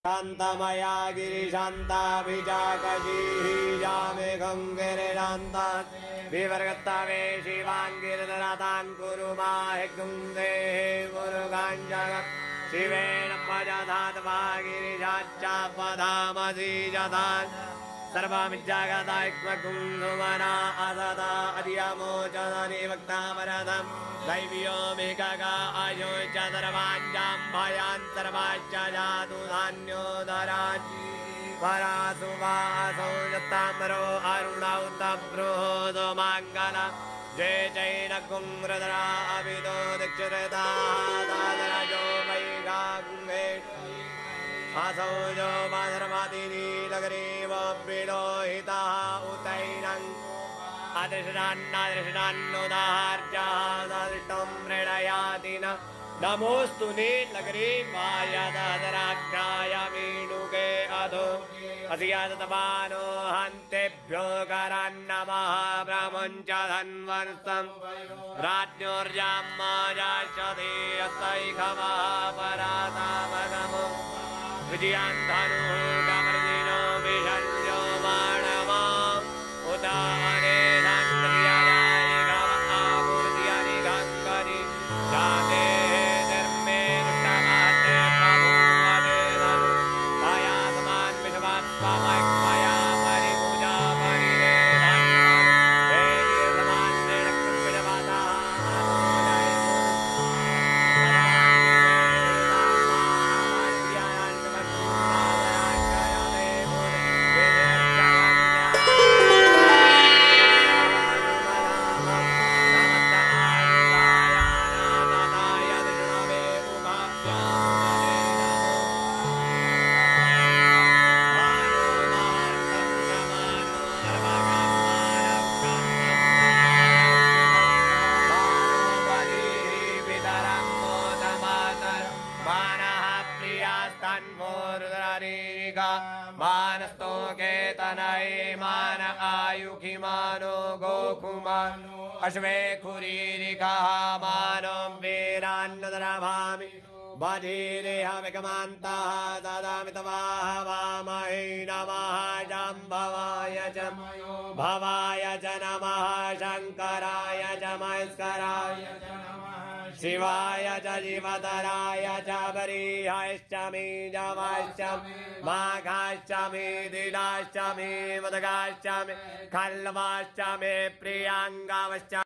शान्तमया गिरिशान्ताभिजाकशीः जामेघं गिरिशान्ता विवर्गत्तावे शिवाङ्गिरदरातान् कुरु माहिगुं देहे मुरुगाञ्जग शिवेन पजधात्वा गिरिशाच्चापधामसि जधान् सर्वमिज्जागतायक्मकुन्दुमना असदा अधियमोचदनि वक्तामरथम् दैव्यो मिकगा अयो च सर्वाञ्जां भयान् सर्वाच्च जातु धान्योदरान् परासु वासौ जत्ताम्रो अरुणौ तब्रुहोदो माङ्गल जय जैनकुं रुद्रा अभिदो दीक्षिता दादराजो वैगा गुङ्गे असौ जो माधर्मादिनी नगरीव विलोहितः उतैनम् अदृष्टान्नोदार्जादृष्टं मृणयाति न नमोऽस्तु नीलग्रीवाय ददराज्ञाय मीणुके अधो अस्यातमानो हन्तेभ्यो करान्नमः ब्रह्मञ्च धन्वंसं राज्ञोर्जां माजाशते अस्तैखमः परातामगमो विजयान्धनुः गमर्दिनो विशल्यो माणवाम् उदाहरे धान्त्र्याय गवामूर्त्यानि गङ्गनि जाते धर्मे दुष्टमाते प्रभुमते धनु दयात्मान् विश्वात्मया परिपूजा परिरे धन्वनु हे निर्मान्ये लक्ष्मीं विजवादाः मान आयुखिमानो गोकुमानो अश्वे खुरीरिकः मानो वीरान्नदराभामि बधिरेहमिकमान्तः ददामि तवाह वामहे नमः जाम्भवाय च नमः शङ्कराय च महेश्वराय च शिवाय च जीवतराय च बरीहायश्च मे जवाश्च माघाश्च मे दिलाश्च मे मदगाश्च मे खल्वाश्च मे प्रियांगावश्च